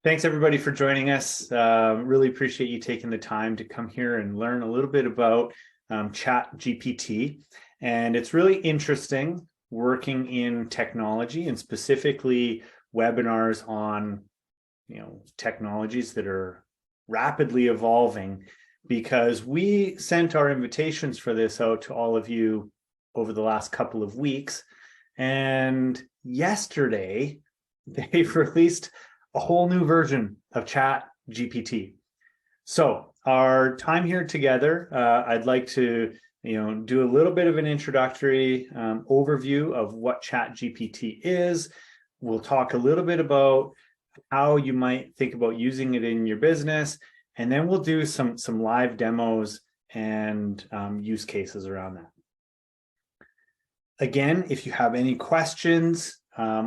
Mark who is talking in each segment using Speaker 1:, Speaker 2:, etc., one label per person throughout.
Speaker 1: Thanks everybody for joining us. Really appreciate you taking the time to come here and learn a little bit about Chat GPT. And it's really interesting working in technology and specifically webinars on technologies that are rapidly evolving, because we sent our invitations for this out to all of you over the last couple of weeks. And yesterday they've released a whole new version of Chat GPT. So our time here together, I'd like to do a little bit of an introductory overview of what Chat GPT is. We'll talk a little bit about how you might think about using it in your business, and then we'll do some live demos and use cases around that. Again, if you have any questions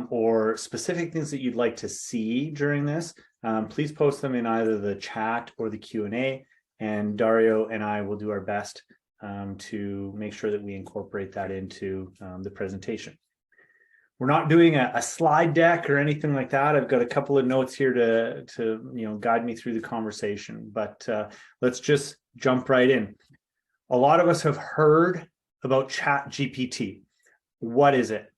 Speaker 1: or specific things that you'd like to see during this, please post them in either the chat or the Q&A, and Dario and I will do our best to make sure that we incorporate that into the presentation. We're not doing a slide deck or anything like that. I've got a couple of notes here to guide me through the conversation, but let's just jump right in. A lot of us have heard about Chat GPT. What is it?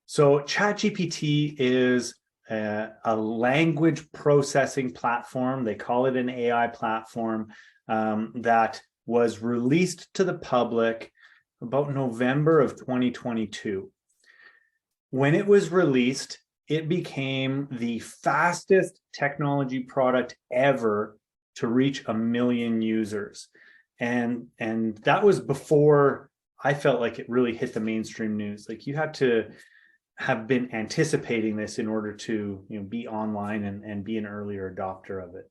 Speaker 1: So Chat GPT is a language processing platform. They call it an AI platform that was released to the public about November of 2022. When it was released, it became the fastest technology product ever to reach 1 million users. And that was before I felt like it really hit the mainstream news. Like, you had to have been anticipating this in order to be online and be an earlier adopter of it.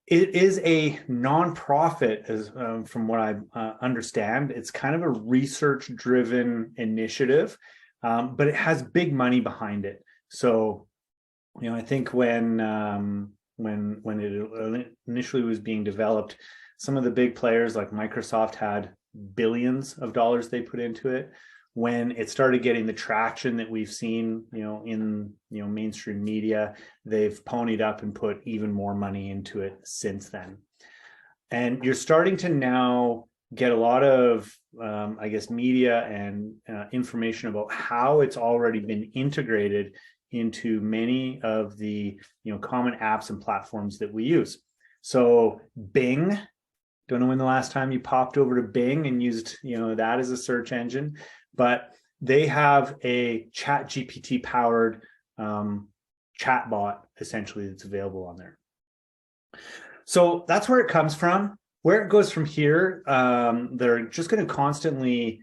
Speaker 1: It is a nonprofit, as from what I understand. It's kind of a research-driven initiative, but it has big money behind it. So, I think when it initially was being developed, some of the big players like Microsoft had billions of dollars they put into it. When it started getting the traction that we've seen, in mainstream media, they've ponied up and put even more money into it since then. And you're starting to now get a lot of, media and information about how it's already been integrated into many of the common apps and platforms that we use. So Bing. Don't know when the last time you popped over to Bing and used that as a search engine, but they have a Chat GPT powered chatbot essentially that's available on there. So that's where it comes from. Where it goes from here, they're just going to constantly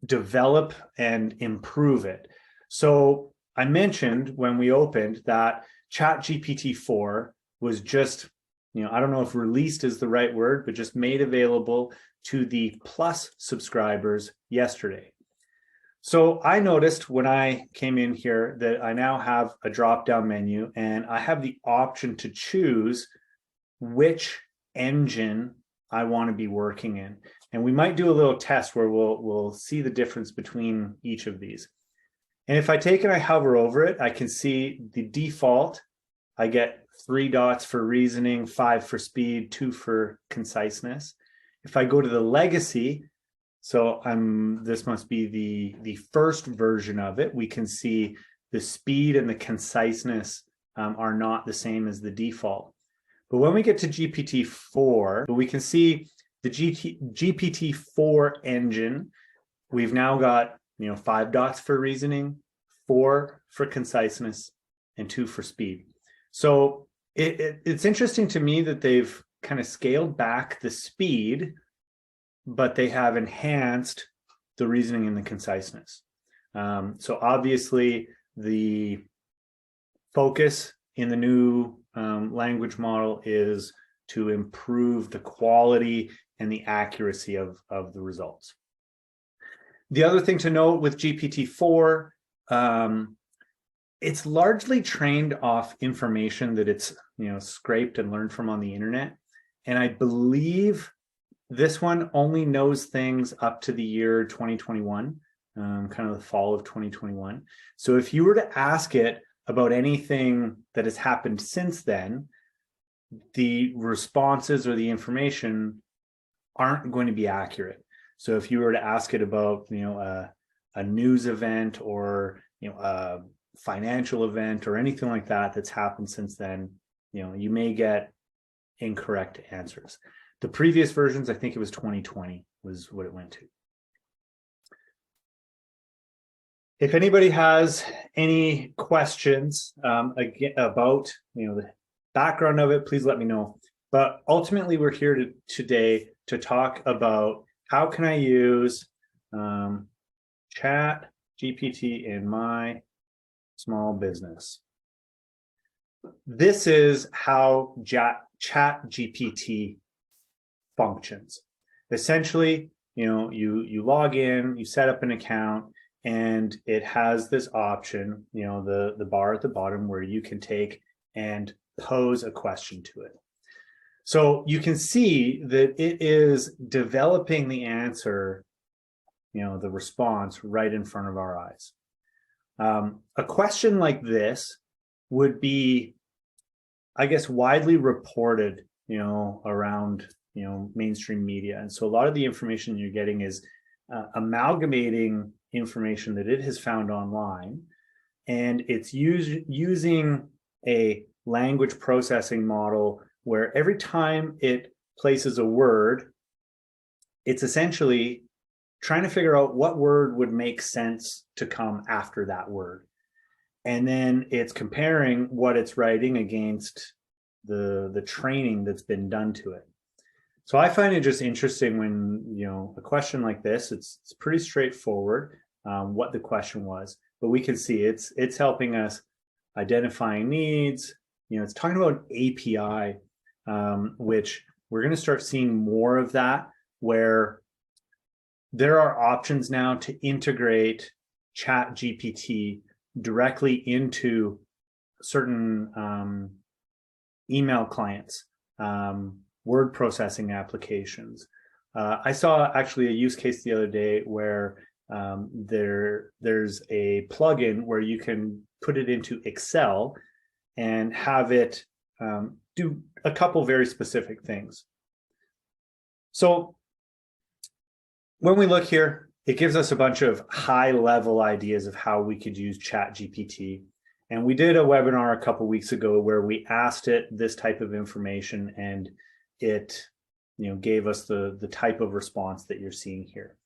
Speaker 1: develop and improve it. So I mentioned when we opened that Chat GPT 4 was just, I don't know if released is the right word, but just made available to the Plus subscribers yesterday. So I noticed when I came in here that I now have a drop-down menu, and I have the option to choose which engine I want to be working in. And we might do a little test where we'll see the difference between each of these. And if I take and I hover over it, I can see the default. I get 3 dots for reasoning, 5 for speed, 2 for conciseness. If I go to the legacy, so this must be the first version of it, we can see the speed and the conciseness are not the same as the default. But when we get to GPT-4, we can see the GPT-4 engine. We've now got 5 dots for reasoning, 4 for conciseness, and 2 for speed. So it's interesting to me that they've kind of scaled back the speed, but they have enhanced the reasoning and the conciseness. So obviously the focus in the new language model is to improve the quality and the accuracy of the results. The other thing to note with GPT-4, it's largely trained off information that it's scraped and learned from on the internet. And I believe this one only knows things up to the year 2021, kind of the fall of 2021. So if you were to ask it about anything that has happened since then, the responses or the information aren't going to be accurate. So if you were to ask it about, a news event or, a financial event or anything like that that's happened since then, you may get incorrect answers. The previous versions, I think it was 2020 was what it went to. If anybody has any questions again, about the background of it, please let me know. But ultimately, we're here today to talk about how can I use Chat GPT in my small business. This is how Chat GPT functions. Essentially, you log in, you set up an account, and it has this option, the bar at the bottom where you can take and pose a question to it. So you can see that it is developing the answer, the response right in front of our eyes. A question like this would be, I guess, widely reported, around, mainstream media. And so a lot of the information you're getting is amalgamating information that it has found online, and it's using a language processing model where every time it places a word, it's essentially trying to figure out what word would make sense to come after that word. And then it's comparing what it's writing against the training that's been done to it. So I find it just interesting when, a question like this, it's pretty straightforward what the question was, but we can see it's helping us identifying needs. It's talking about API, which we're going to start seeing more of that, where there are options now to integrate Chat GPT directly into certain email clients, word processing applications. I saw actually a use case the other day where there's a plugin where you can put it into Excel and have it do a couple very specific things. So when we look here, it gives us a bunch of high-level ideas of how we could use Chat GPT. And we did a webinar a couple weeks ago where we asked it this type of information, and it gave us the type of response that you're seeing here.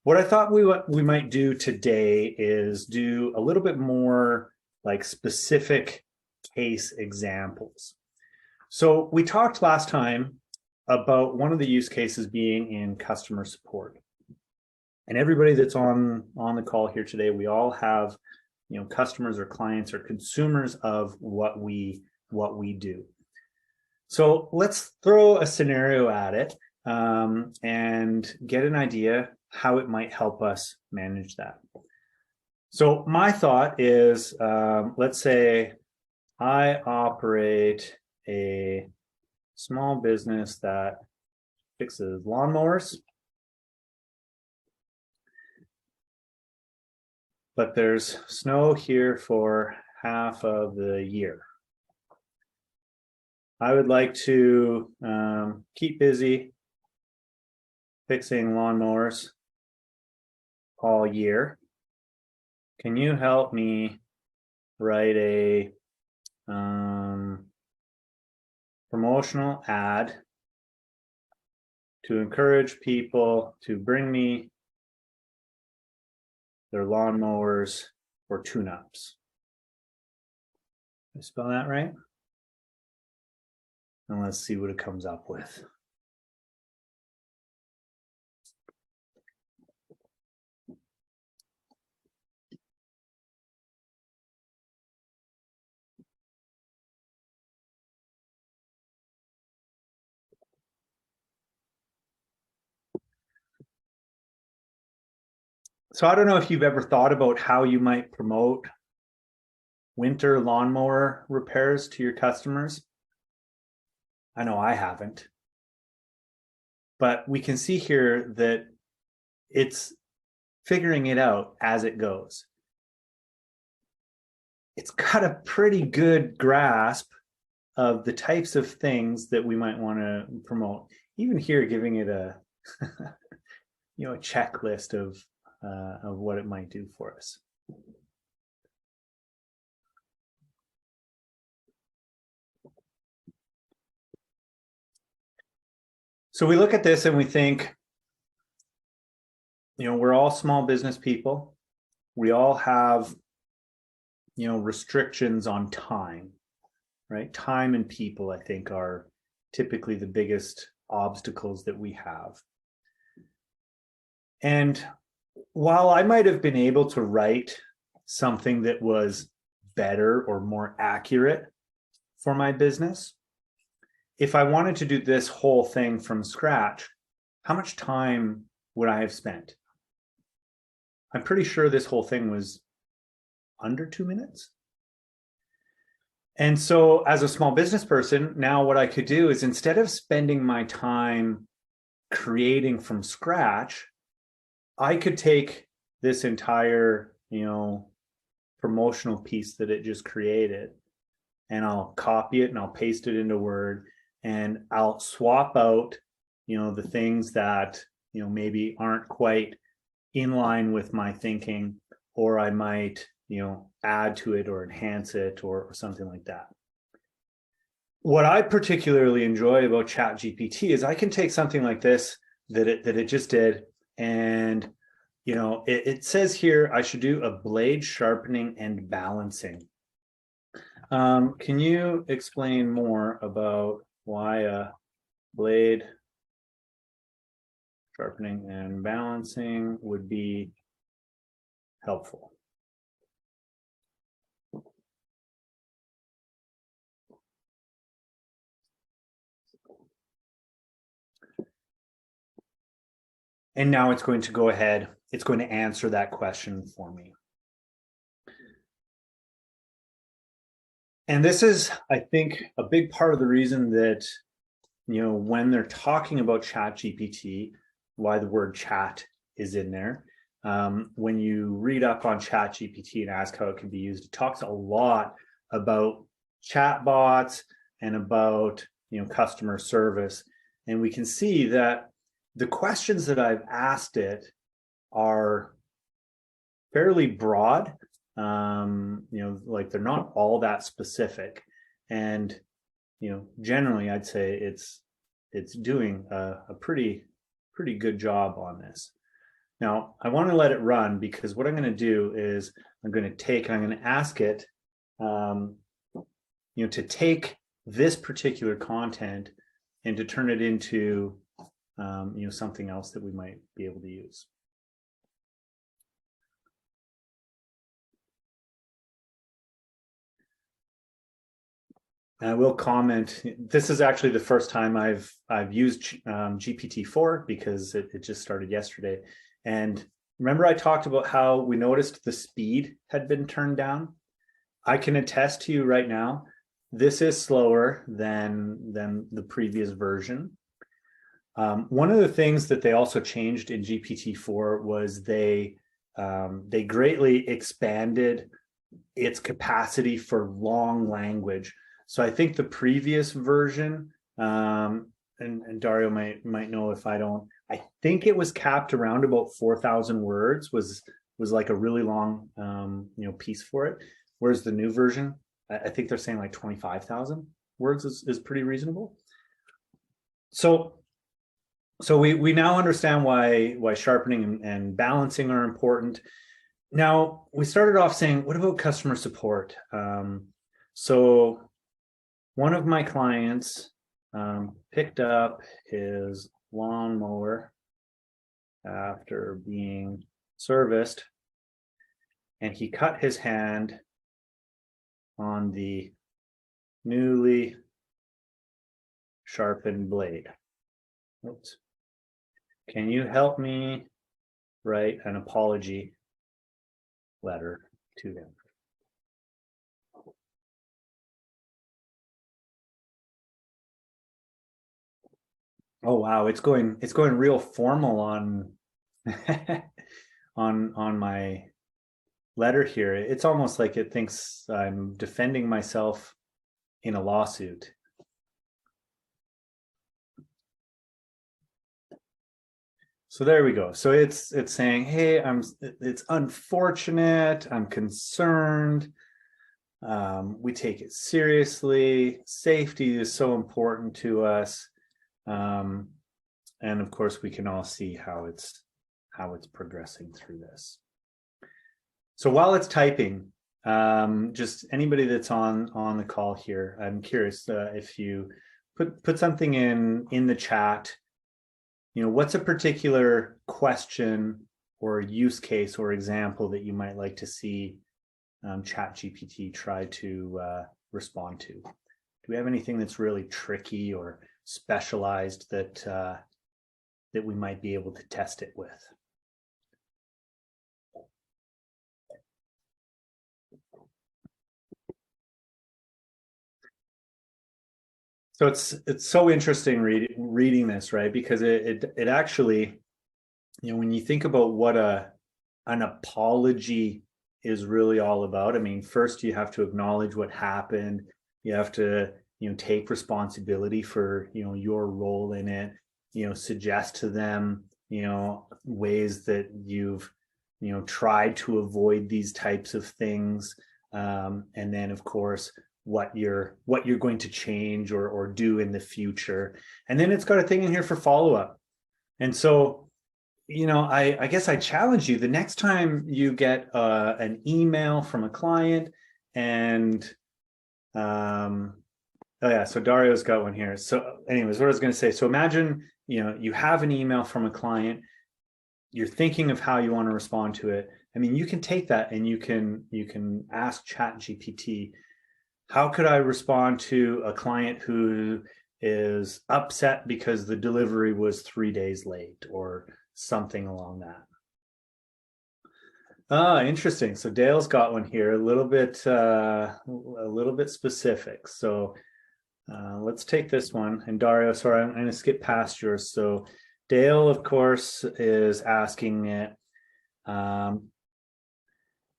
Speaker 1: What I thought we might do today is do a little bit more like specific case examples. So we talked last time about one of the use cases being in customer support. And everybody that's on the call here today, we all have customers or clients or consumers of what we do. So let's throw a scenario at it and get an idea how it might help us manage that. So my thought is, let's say I operate a small business that fixes lawnmowers, but there's snow here for half of the year. I would like to keep busy fixing lawnmowers all year. Can you help me write a promotional ad to encourage people to bring me their lawnmowers for tune-ups? Did I spell that right? And let's see what it comes up with. So I don't know if you've ever thought about how you might promote winter lawnmower repairs to your customers. I know I haven't. But we can see here that it's figuring it out as it goes. it's got a pretty good grasp of the types of things that we might want to promote. Even here, giving it a a checklist of what it might do for us. So we look at this and we think, we're all small business people. We all have, restrictions on time, right? Time and people, I think, are typically the biggest obstacles that we have. And while I might have been able to write something that was better or more accurate for my business, if I wanted to do this whole thing from scratch, how much time would I have spent? I'm pretty sure this whole thing was under 2 minutes. And so as a small business person, now what I could do is, instead of spending my time creating from scratch, I could take this entire, promotional piece that it just created, and I'll copy it and I'll paste it into Word, and I'll swap out, the things that, maybe aren't quite in line with my thinking, or I might, add to it or enhance it or something like that. What I particularly enjoy about Chat GPT is I can take something like this that it just did, and it says here I should do a blade sharpening and balancing. Can you explain more about why a blade sharpening and balancing would be helpful? And now it's going to go ahead, it's going to answer that question for me. And this is, I think, a big part of the reason that, when they're talking about Chat GPT, why the word chat is in there. When you read up on Chat GPT and ask how it can be used, it talks a lot about chatbots and about, customer service. And we can see that the questions that I've asked it are fairly broad. Like they're not all that specific. And, generally I'd say it's doing a pretty good job on this. Now, I want to let it run, because what I'm going to do is I'm going to ask it, to take this particular content and to turn it into, something else that we might be able to use. And I will comment, this is actually the first time I've used GPT-4, because it just started yesterday. And remember I talked about how we noticed the speed had been turned down? I can attest to you right now, this is slower than the previous version. One of the things that they also changed in GPT-4 was they greatly expanded its capacity for long language. So I think the previous version, and Dario might know if I don't, I think it was capped around about 4,000 words was like a really long piece for it. Whereas the new version, I think they're saying like 25,000 words is pretty reasonable. So we now understand why sharpening and balancing are important. Now, we started off saying, what about customer support? So one of my clients picked up his lawnmower after being serviced, and he cut his hand on the newly sharpened blade. Oops. Can you help me write an apology letter to him? Oh wow, it's going real formal on on my letter here, it's almost like it thinks I'm defending myself in a lawsuit. So there we go. So it's saying, hey, it's unfortunate, I'm concerned. We take it seriously. Safety is so important to us. And of course, we can all see how it's progressing through this. So while it's typing, just anybody that's on the call here, I'm curious if you put something in the chat. You know, what's a particular question or use case or example that you might like to see Chat GPT try to respond to? Do we have anything that's really tricky or specialized that that we might be able to test it with? So it's so interesting reading this, right? Because it actually, you know, when you think about what an apology is really all about, I mean, first you have to acknowledge what happened. You have to, you know, take responsibility for, you know, your role in it, you know, suggest to them, you know, ways that you've, you know, tried to avoid these types of things. And then of course, what you're going to change or do in the future. And then it's got a thing in here for follow-up. And so, you know, I guess I challenge you, the next time you get an email from a client and oh yeah, so Dario's got one here. So anyways, what I was going to say, so imagine, you know, you have an email from a client, you're thinking of how you want to respond to it. I mean, you can take that and you can ask Chat GPT, how could I respond to a client who is upset because the delivery was 3 days late or something along that? Ah, interesting. So Dale's got one here, a little bit specific. So let's take this one. And Dario, sorry, I'm going to skip past yours. So Dale, of course, is asking it. Now,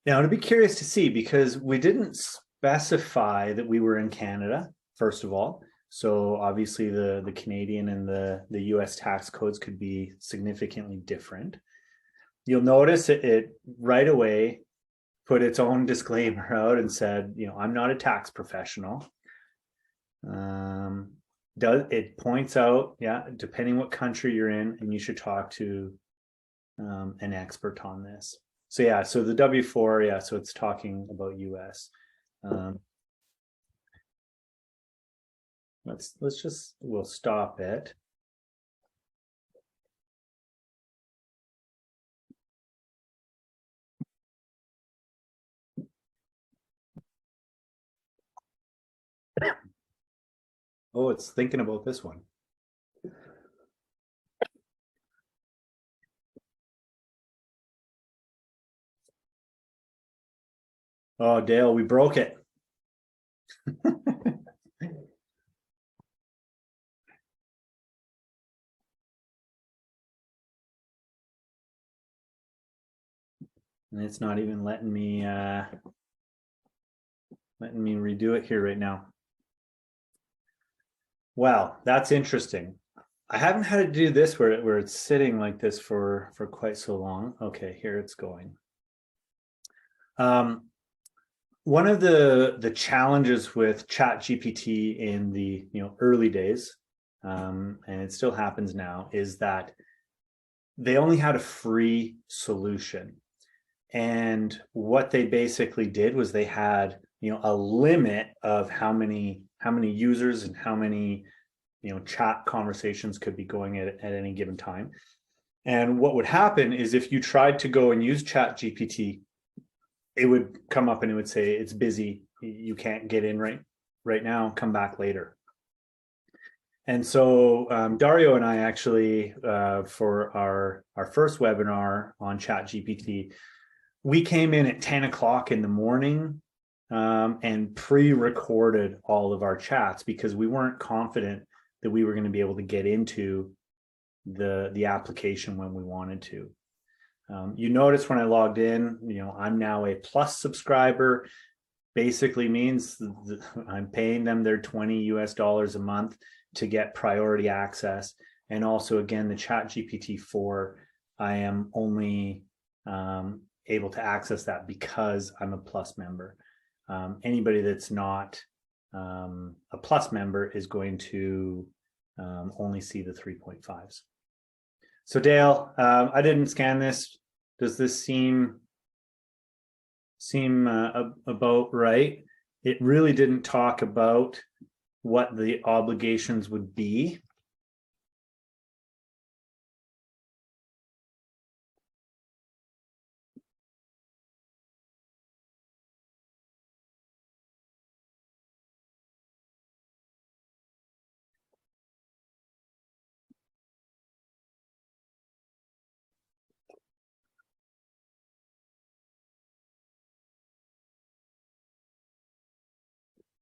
Speaker 1: to be curious to see, because we didn't specify that we were in Canada, first of all. So obviously the Canadian and the US tax codes could be significantly different. You'll notice it right away put its own disclaimer out and said, you know, I'm not a tax professional. It points out, yeah, depending what country you're in, and you should talk to an expert on this. So yeah, so the W4, yeah, so it's talking about US. We'll stop it. Oh, it's thinking about this one. Oh, Dale, we broke it. And it's not even letting me redo it here right now. Wow, that's interesting. I haven't had to do this where it's sitting like this for quite so long. Okay, here it's going. One of the challenges with Chat GPT in the early days, and it still happens now, is that they only had a free solution. And what they basically did was they had a limit of how many users and how many chat conversations could be going at any given time. And what would happen is if you tried to go and use Chat GPT, it would come up and it would say it's busy, you can't get in right now, come back later. And so Dario and I actually, for our first webinar on Chat GPT, we came in at 10 o'clock in the morning and pre-recorded all of our chats because we weren't confident that we were going to be able to get into the application when we wanted to. You notice when I logged in, I'm now a plus subscriber. Basically means I'm paying them their $20 a month to get priority access. And also, again, the Chat GPT 4, I am only able to access that because I'm a plus member. Anybody that's not a plus member is going to only see the 3.5s. So Dale, I didn't scan this. Does this seem about right? It really didn't talk about what the obligations would be.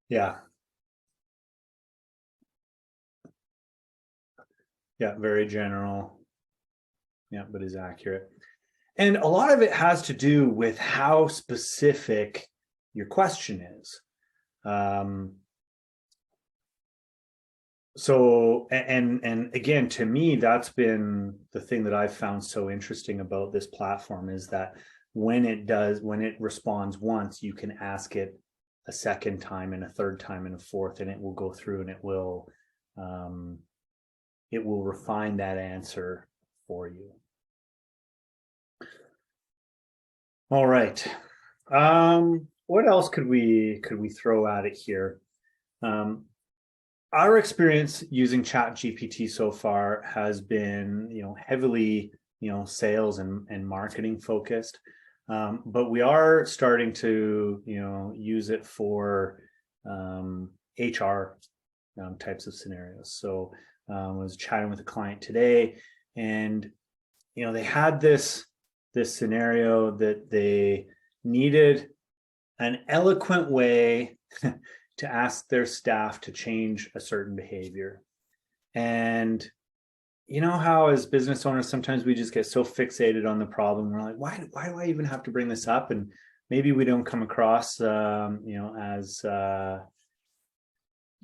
Speaker 1: Yeah. Yeah, very general. Yeah, but is accurate. And a lot of it has to do with how specific your question is. So, and again, to me, that's been the thing that I've found so interesting about this platform is that when it responds once, you can ask it a second time and a third time and a fourth, and it will go through and it will refine that answer for you. All right. What else could we throw at it here? Our experience using Chat GPT so far has been, heavily, sales and marketing focused. But we are starting to, use it for HR types of scenarios. So I was chatting with a client today, and they had this scenario that they needed an eloquent way to ask their staff to change a certain behavior. And you know how as business owners, sometimes we just get so fixated on the problem. We're like, why do I even have to bring this up? And maybe we don't come across, as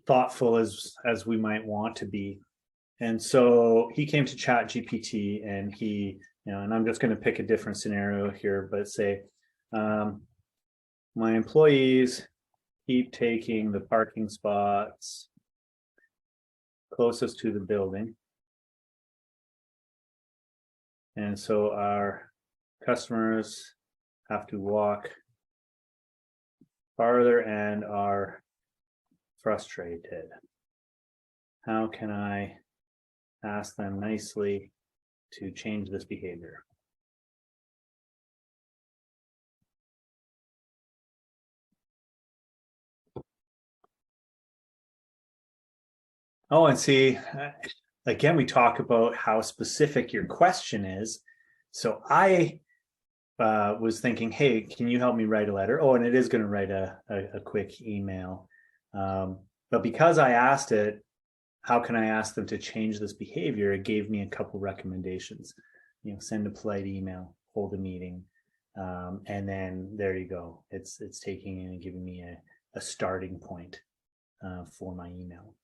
Speaker 1: thoughtful as we might want to be. And so he came to Chat GPT and he, and I'm just going to pick a different scenario here, but say, my employees keep taking the parking spots closest to the building. And so our customers have to walk farther and are frustrated. How can I ask them nicely to change this behavior? Oh, and see, again, we talk about how specific your question is. So I was thinking, hey, can you help me write a letter? Oh, and it is going to write a quick email. But because I asked it, how can I ask them to change this behavior? It gave me a couple recommendations. Send a polite email, hold a meeting, and then there you go. It's taking and giving me a starting point for my email.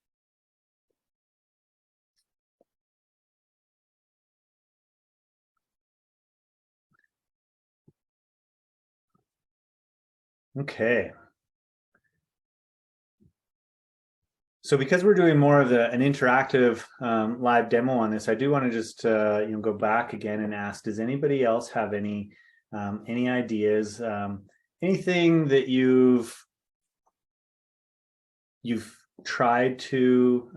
Speaker 1: Okay. So because we're doing more of an interactive live demo on this, I do want to just go back again and ask: does anybody else have any ideas, anything that you've tried to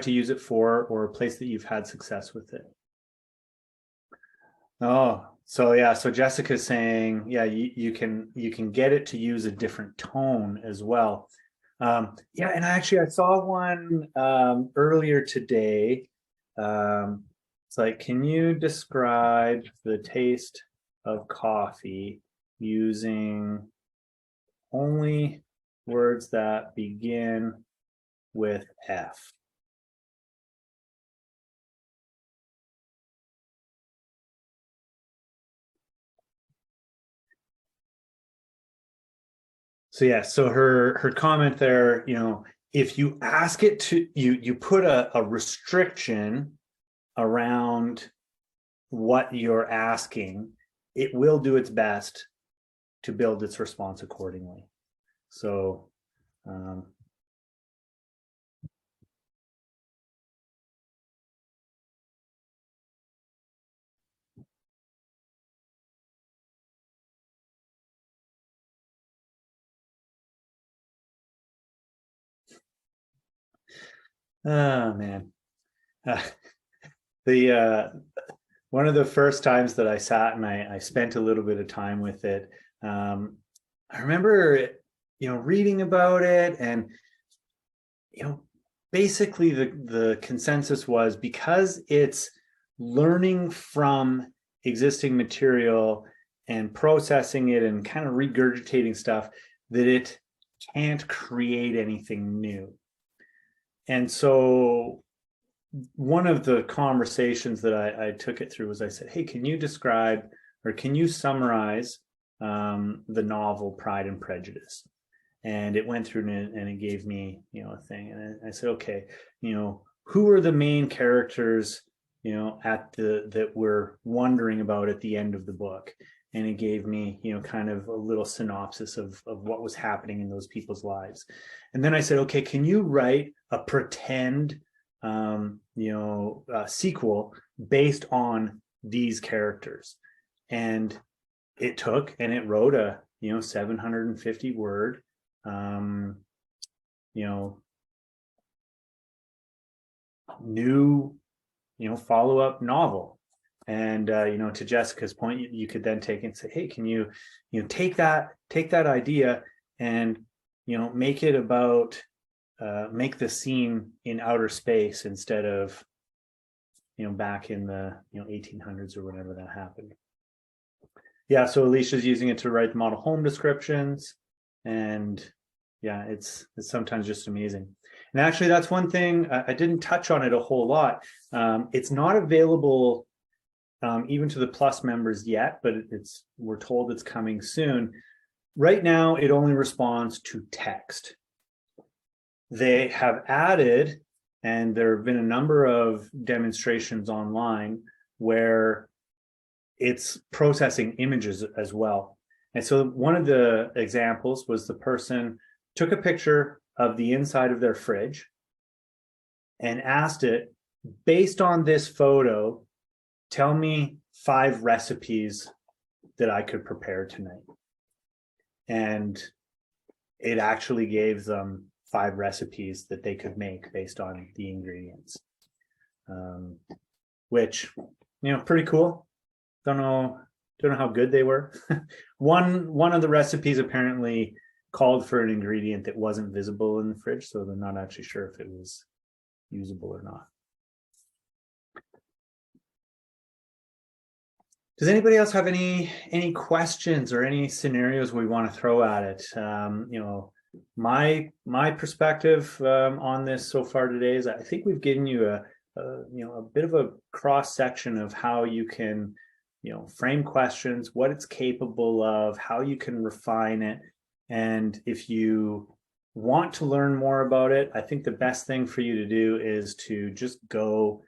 Speaker 1: use it for, or a place that you've had success with it? Oh, so yeah. So Jessica's saying, yeah, you can get it to use a different tone as well. Yeah, and I saw one earlier today. It's like, can you describe the taste of coffee using only words that begin with F? So yeah, so her comment there, you know, if you ask it to you put a restriction around what you're asking, it will do its best to build its response accordingly. So oh man. The one of the first times that I sat and I spent a little bit of time with it, I remember, you know, reading about it, and you know, basically the consensus was because it's learning from existing material and processing it and kind of regurgitating stuff, that it can't create anything new. And so one of the conversations that I took it through was I said, hey, can you describe or can you summarize the novel Pride and Prejudice? And it went through and it gave me, you know, a thing. And I said, okay, you know, who are the main characters, you know, that we're wondering about at the end of the book? And it gave me, you know, kind of a little synopsis of what was happening in those people's lives. And then I said, okay, can you write a pretend, sequel based on these characters? And it took and it wrote a, you know, 750 word, you know, new, you know, follow-up novel. And you know, to Jessica's point, you could then take and say, hey, can you know, take that idea and, you know, make it about make the scene in outer space instead of, you know, back in the, you know, 1800s or whenever that happened. Yeah, so Alicia's using it to write model home descriptions, and yeah, it's sometimes just amazing. And actually, that's one thing I didn't touch on it a whole lot. It's not available even to the Plus members yet, but we're told it's coming soon. Right now, it only responds to text. They have added, and there have been a number of demonstrations online where it's processing images as well. And so one of the examples was the person took a picture of the inside of their fridge and asked it, based on this photo, tell me 5 recipes that I could prepare tonight. And it actually gave them 5 recipes that they could make based on the ingredients, which, you know, pretty cool. Don't know how good they were. One of the recipes apparently called for an ingredient that wasn't visible in the fridge, so they're not actually sure if it was usable or not. Does anybody else have any questions or any scenarios we want to throw at it? You know, my perspective on this so far today is I think we've given you a bit of a cross section of how you can, you know, frame questions, what it's capable of, how you can refine it. And if you want to learn more about it, I think the best thing for you to do is to just go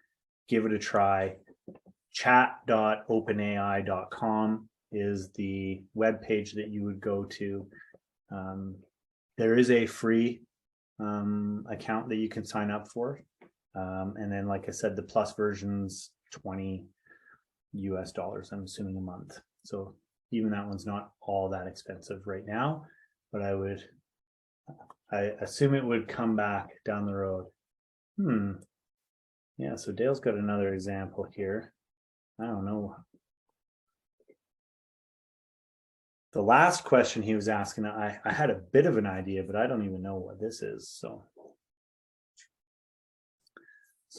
Speaker 1: give it a try. Chat.openai.com is the web page that you would go to. There is a free account that you can sign up for. And then, like I said, the Plus version's $20 US, I'm assuming, a month. So even that one's not all that expensive right now, but I assume it would come back down the road. Yeah, so Dale's got another example here. I don't know. The last question he was asking, I had a bit of an idea, but I don't even know what this is. So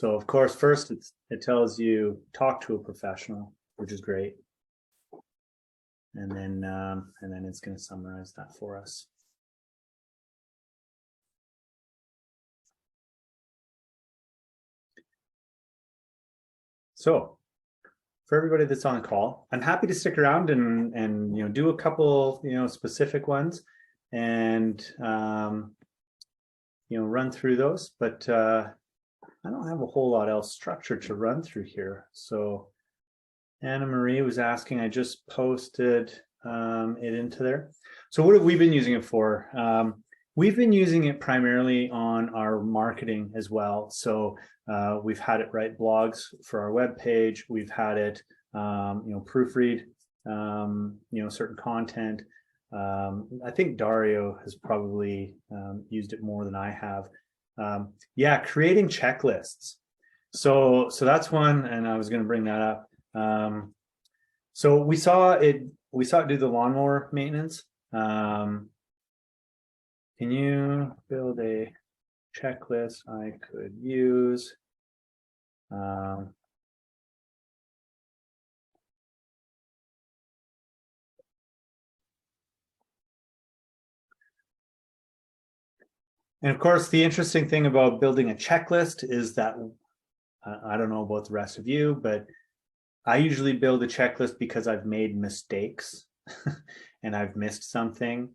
Speaker 1: of course, first it tells you talk to a professional, which is great. And then it's going to summarize that for us. So for everybody that's on the call, I'm happy to stick around and you know, do a couple, you know, specific ones. and run through those, but I don't have a whole lot else structured to run through here. So Anna Marie was asking, I just posted it into there. So what have we been using it for? We've been using it primarily on our marketing as well. So we've had it write blogs for our webpage. We've had it, proofread, certain content. I think Dario has probably used it more than I have. Creating checklists. So that's one, and I was going to bring that up. So we saw it do the lawnmower maintenance. Can you build a checklist I could use? And of course, the interesting thing about building a checklist is that I don't know about the rest of you, but I usually build a checklist because I've made mistakes and I've missed something,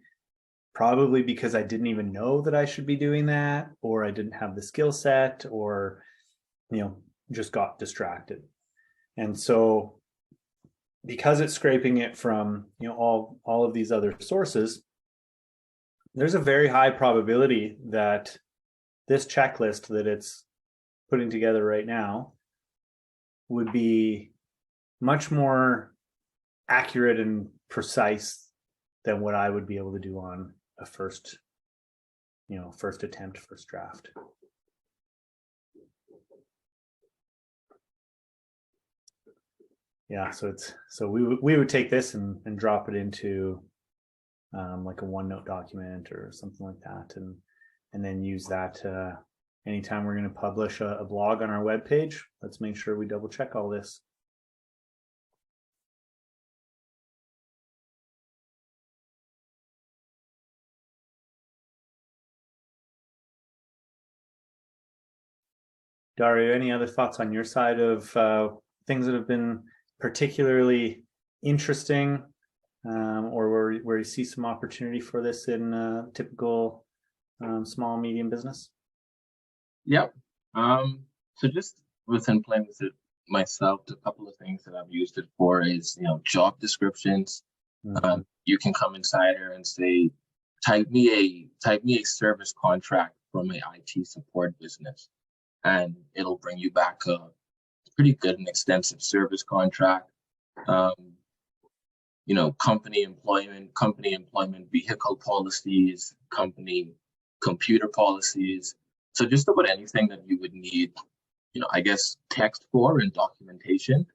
Speaker 1: probably because I didn't even know that I should be doing that, or I didn't have the skill set, or just got distracted. And so because it's scraping it from all of these other sources, there's a very high probability that this checklist that it's putting together right now would be much more accurate and precise than what I would be able to do on a first attempt, first draft. Yeah, so we would take this and drop it into like a OneNote document or something like that, and then use that anytime we're going to publish a blog on our webpage. Let's make sure we double check all this. Dario, any other thoughts on your side of things that have been particularly interesting, or where you see some opportunity for this in typical small, medium business?
Speaker 2: Yep. So just within playing with it myself, a couple of things that I've used it for is, job descriptions.
Speaker 1: Mm-hmm.
Speaker 2: You can come inside here and say, type me a service contract from an IT support business, and it'll bring you back a pretty good and extensive service contract. Company employment vehicle policies, company computer policies. So just about anything that you would need, I guess, text for and documentation,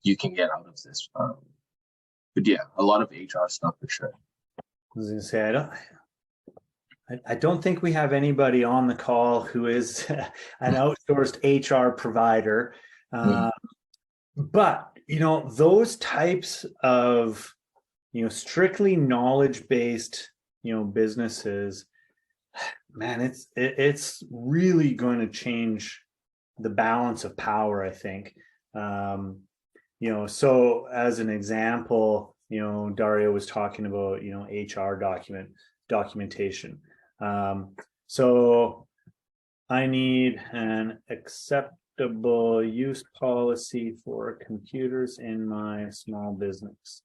Speaker 2: you can get out of this. But yeah, a lot of HR stuff for sure.
Speaker 1: I was going to say, I don't think we have anybody on the call who is an outsourced HR provider. But, those types of, strictly knowledge-based, businesses, man, it's really going to change the balance of power, I think. So as an example, Dario was talking about, HR documentation. So I need an acceptable use policy for computers in my small business.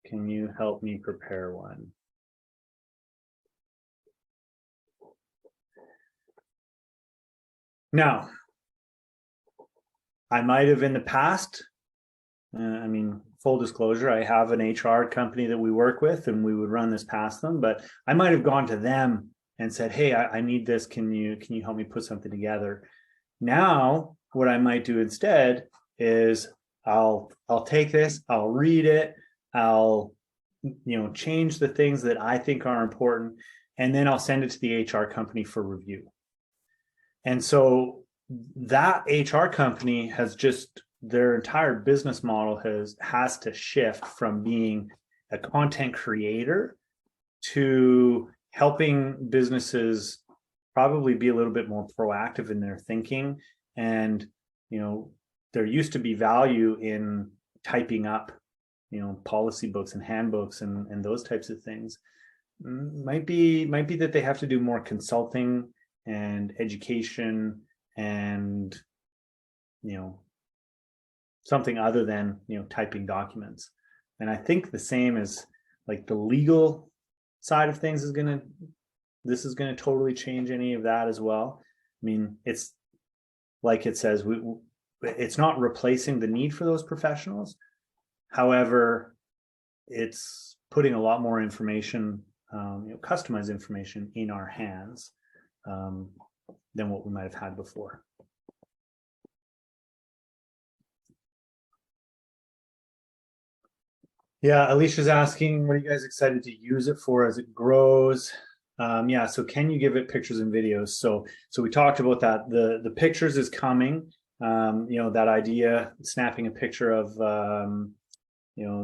Speaker 1: Can you help me prepare one? Now, I might have in the past, full disclosure, I have an HR company that we work with and we would run this past them, but I might have gone to them and said, hey, I need this. Can you help me put something together? Now, what I might do instead is I'll take this, I'll read it, I'll change the things that I think are important, and then I'll send it to the HR company for review. And so that HR company has just, their entire business model has to shift from being a content creator to helping businesses probably be a little bit more proactive in their thinking. And, there used to be value in typing up, policy books and handbooks and those types of things. might be that they have to do more consulting and education and, something other than, typing documents. And I think the same as like the legal side of things this is going to totally change any of that as well. I mean, it's like it says, it's not replacing the need for those professionals. However, it's putting a lot more information, customized information in our hands than what we might have had before. Yeah, Alicia's asking, what are you guys excited to use it for as it grows? Yeah, so can you give it pictures and videos? So we talked about that. The pictures is coming. That idea, snapping a picture of the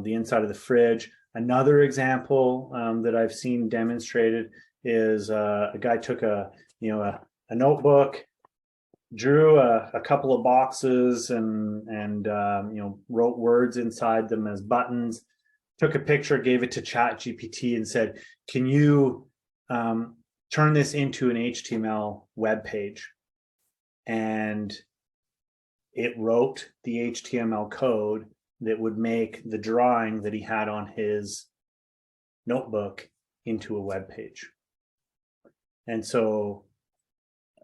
Speaker 1: inside of the fridge. Another example that I've seen demonstrated is a guy took a notebook, drew a couple of boxes and wrote words inside them as buttons, took a picture, gave it to Chat GPT and said, can you turn this into an HTML web page? And it wrote the HTML code that would make the drawing that he had on his notebook into a web page. And so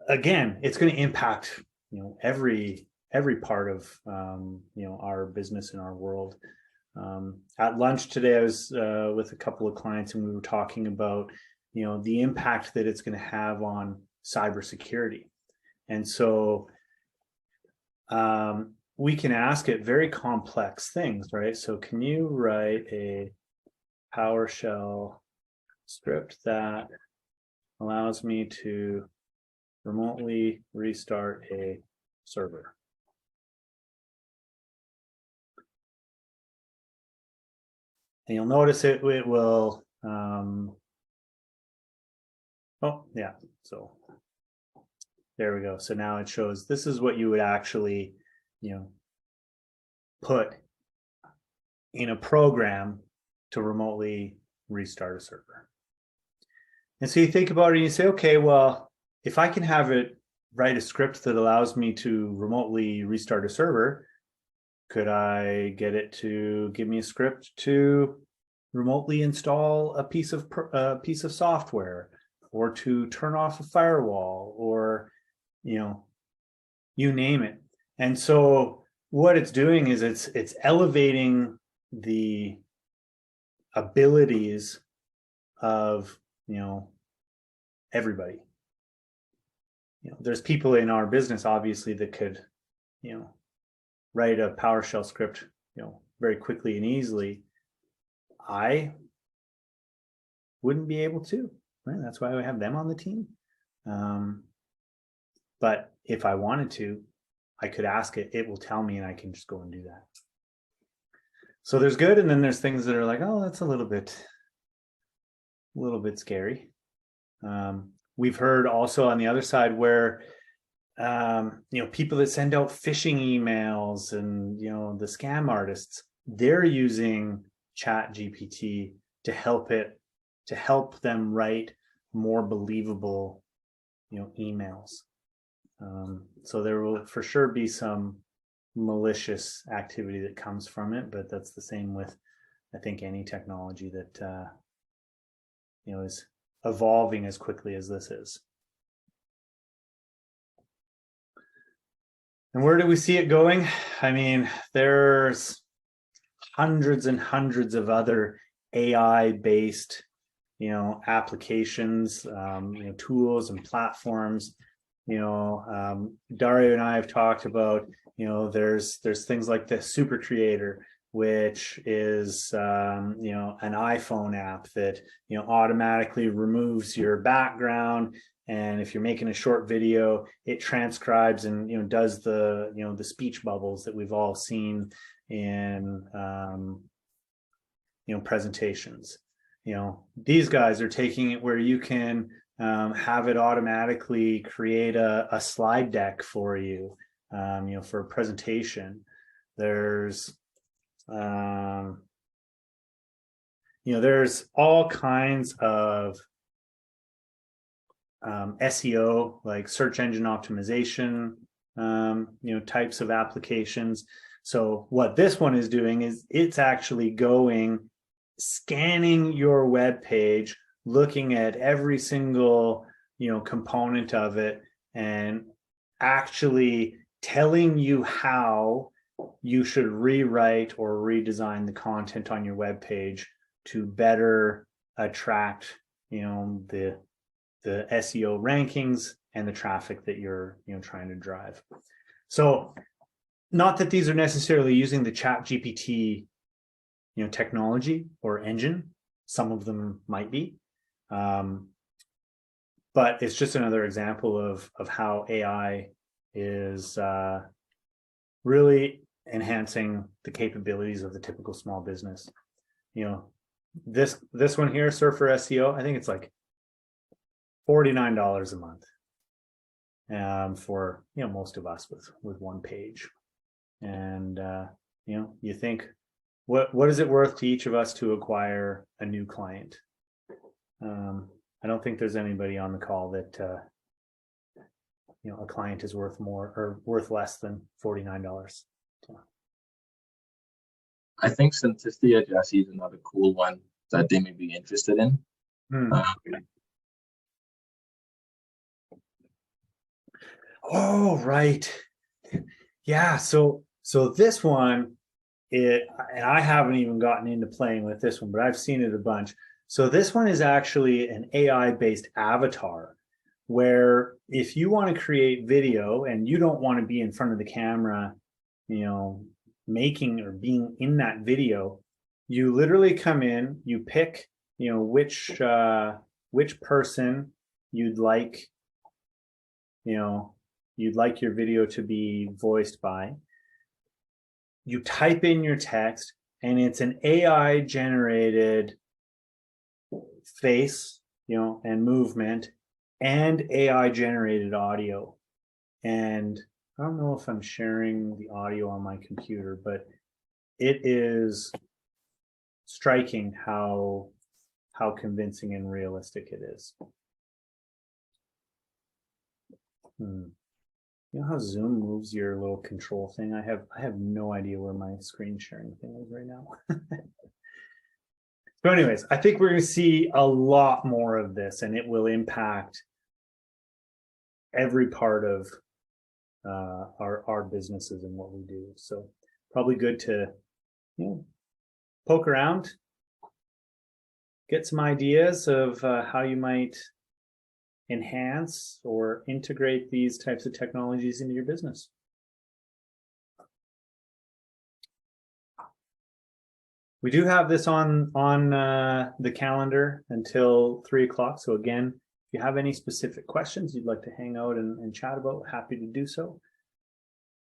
Speaker 1: again, it's going to impact every part of our business and our world. At lunch today, I was with a couple of clients and we were talking about the impact that it's going to have on cybersecurity. And so we can ask it very complex things, right? So can you write a PowerShell script that allows me to remotely restart a server? And you'll notice it will, oh yeah, so there we go. So now it shows this is what you would actually, put in a program to remotely restart a server. And so you think about it and you say, okay, well, if I can have it write a script that allows me to remotely restart a server, could I get it to give me a script to remotely install a piece of software, or to turn off a firewall, or you name it? And so what it's doing is it's elevating the abilities of everybody. There's people in our business obviously that could write a PowerShell script very quickly and easily. I wouldn't be able to, right? That's why we have them on the team. But if I wanted to, I could ask it, it will tell me, and I can just go and do that. So there's good, and then there's things that are like, oh, that's a little bit scary. We've heard also on the other side where people that send out phishing emails and the scam artists, they're using Chat GPT to help them write more believable emails. So there will for sure be some malicious activity that comes from it, but that's the same with, I think, any technology that is evolving as quickly as this is. And where do we see it going? I mean, there's hundreds and hundreds of other AI-based, applications, tools and platforms. Dario and I have talked about, there's things like the Super Creator, which is, an iPhone app that, automatically removes your background. And if you're making a short video, it transcribes and, does the, the speech bubbles that we've all seen in, presentations. These guys are taking it where you can have it automatically create a slide deck for you, for a presentation. There's there's all kinds of SEO, like search engine optimization, types of applications. So what this one is doing is it's actually scanning your web page, looking at every single, component of it, and actually telling you how you should rewrite or redesign the content on your web page to better attract, the SEO rankings and the traffic that you're, trying to drive. So not that these are necessarily using the Chat GPT, technology or engine. Some of them might be, but it's just another example of how AI is really enhancing the capabilities of the typical small business. This one here, Surfer SEO, I think it's like $49 a month for most of us with one page. And you think, what is it worth to each of us to acquire a new client? I don't think there's anybody on the call that a client is worth more or worth less than $49. So.
Speaker 2: I think Synthesia, Jesse, is another cool one that they may be interested in.
Speaker 1: Oh, right. Yeah. So this one, and I haven't even gotten into playing with this one, but I've seen it a bunch. So this one is actually an AI-based avatar, where if you want to create video and you don't want to be in front of the camera, making or being in that video, you literally come in, you pick, which person you'd like your video to be voiced by. You type in your text, and it's an AI generated face, and movement, and AI generated audio. And I don't know if I'm sharing the audio on my computer, but it is striking how convincing and realistic it is. You know how Zoom moves your little control thing? I have no idea where my screen sharing thing is right now. So anyways, I think we're going to see a lot more of this, and it will impact every part of our businesses and what we do. So probably good to poke around, get some ideas of how you might enhance or integrate these types of technologies into your business. We do have this on the calendar until 3 o'clock. So again, if you have any specific questions you'd like to hang out and chat about, happy to do so.